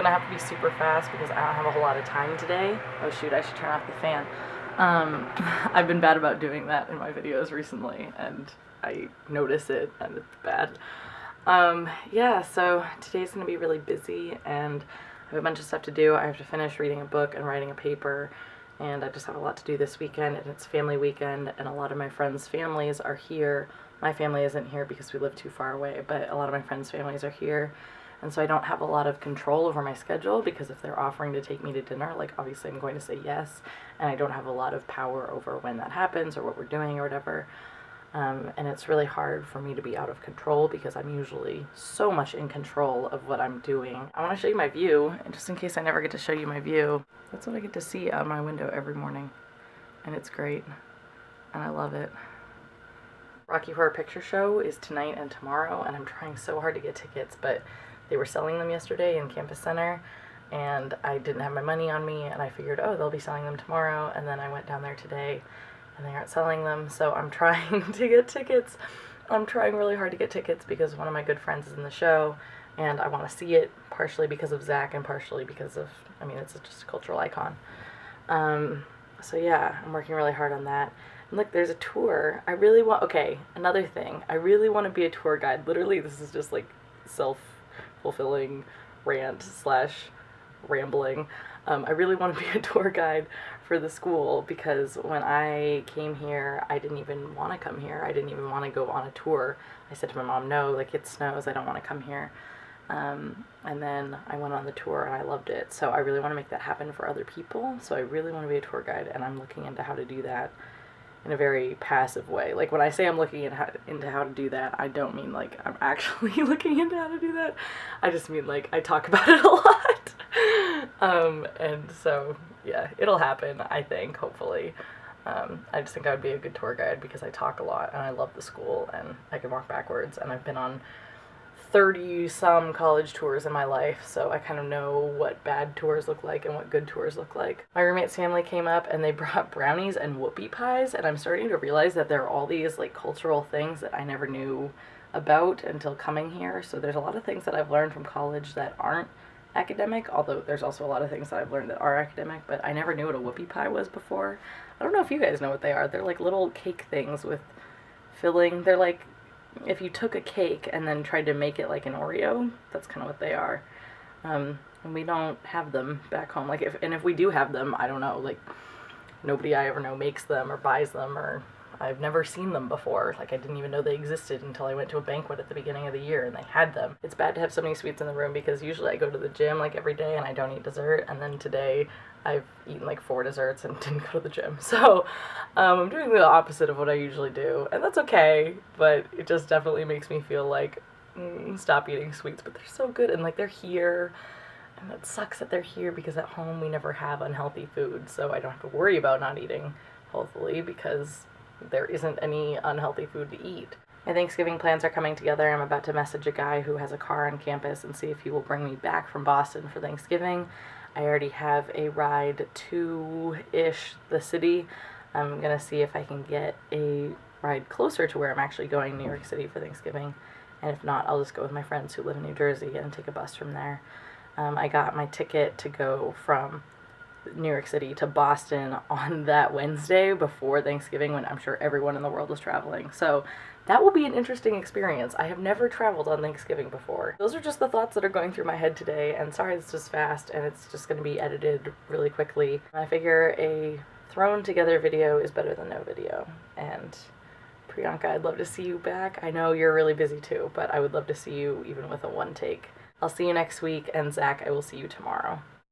gonna have to be super fast because I don't have a whole lot of time today. Oh shoot, I should turn off the fan. I've been bad about doing that in my videos recently, and I notice it, and it's bad. Yeah, so today's gonna be really busy, and I have a bunch of stuff to do. I have to finish reading a book and writing a paper, and I just have a lot to do this weekend, and it's family weekend, and a lot of my friends' families are here. My family isn't here because we live too far away, but a lot of my friends' families are here, and so I don't have a lot of control over my schedule, because if they're offering to take me to dinner, like, obviously I'm going to say yes, and I don't have a lot of power over when that happens or what we're doing or whatever. And it's really hard for me to be out of control because I'm usually so much in control of what I'm doing. I want to show you my view, and just in case I never get to show you my view, that's what I get to see out my window every morning, and it's great, and I love it. Rocky Horror Picture Show is tonight and tomorrow, and I'm trying so hard to get tickets, but they were selling them yesterday in Campus Center, and I didn't have my money on me, and I figured, oh, they'll be selling them tomorrow, and then I went down there today, and they aren't selling them, so I'm trying to get tickets. I'm trying really hard to get tickets because one of my good friends is in the show, and I want to see it, partially because of Zach and partially because of, I mean, it's just a cultural icon. So yeah, I'm working really hard on that. And look, there's a tour. I really want, okay, another thing. I really want to be a tour guide. Literally, this is just like self-fulfilling rant slash rambling. I really want to be a tour guide for the school because when I came here, I didn't even want to come here. I didn't even want to go on a tour. I said to my mom, no, like, it snows, I don't want to come here. And then I went on the tour and I loved it. So I really want to make that happen for other people. So I really want to be a tour guide, and I'm looking into how to do that in a very passive way. Like, when I say I'm looking into how to do that, I don't mean like I'm actually looking into how to do that. I just mean like I talk about it a lot. And so yeah, it'll happen, I think, hopefully. I just think I would be a good tour guide because I talk a lot and I love the school and I can walk backwards, and I've been on 30-some college tours in my life, so I kind of know what bad tours look like and what good tours look like. My roommate's family came up and they brought brownies and whoopie pies, and I'm starting to realize that there are all these like cultural things that I never knew about until coming here. So there's a lot of things that I've learned from college that aren't academic, although there's also a lot of things that I've learned that are academic, but I never knew what a whoopie pie was before. I don't know if you guys know what they are. They're like little cake things with filling. They're like if you took a cake and then tried to make it like an Oreo, that's kind of what they are. And we don't have them back home. Like, if we do have them, I don't know, like, nobody I ever know makes them or buys them, or I've never seen them before. Like, I didn't even know they existed until I went to a banquet at the beginning of the year and they had them. It's bad to have so many sweets in the room because usually I go to the gym like every day and I don't eat dessert, and then today I've eaten like 4 desserts and didn't go to the gym. So I'm doing the opposite of what I usually do, and that's okay, but it just definitely makes me feel like, stop eating sweets, but they're so good, and like they're here, and it sucks that they're here because at home we never have unhealthy food, so I don't have to worry about not eating healthily because there isn't any unhealthy food to eat. My Thanksgiving plans are coming together. I'm about to message a guy who has a car on campus and see if he will bring me back from Boston for Thanksgiving. I already have a ride to-ish the city. I'm gonna see if I can get a ride closer to where I'm actually going, New York City, for Thanksgiving. And if not, I'll just go with my friends who live in New Jersey and take a bus from there. I got my ticket to go from New York City to Boston on that Wednesday before Thanksgiving, when I'm sure everyone in the world is traveling. So that will be an interesting experience. I have never traveled on Thanksgiving before. Those are just the thoughts that are going through my head today, and sorry this was fast and it's just going to be edited really quickly. I figure a thrown together video is better than no video. And Priyanka, I'd love to see you back. I know you're really busy too, but I would love to see you even with a one take. I'll see you next week, and Zach, I will see you tomorrow.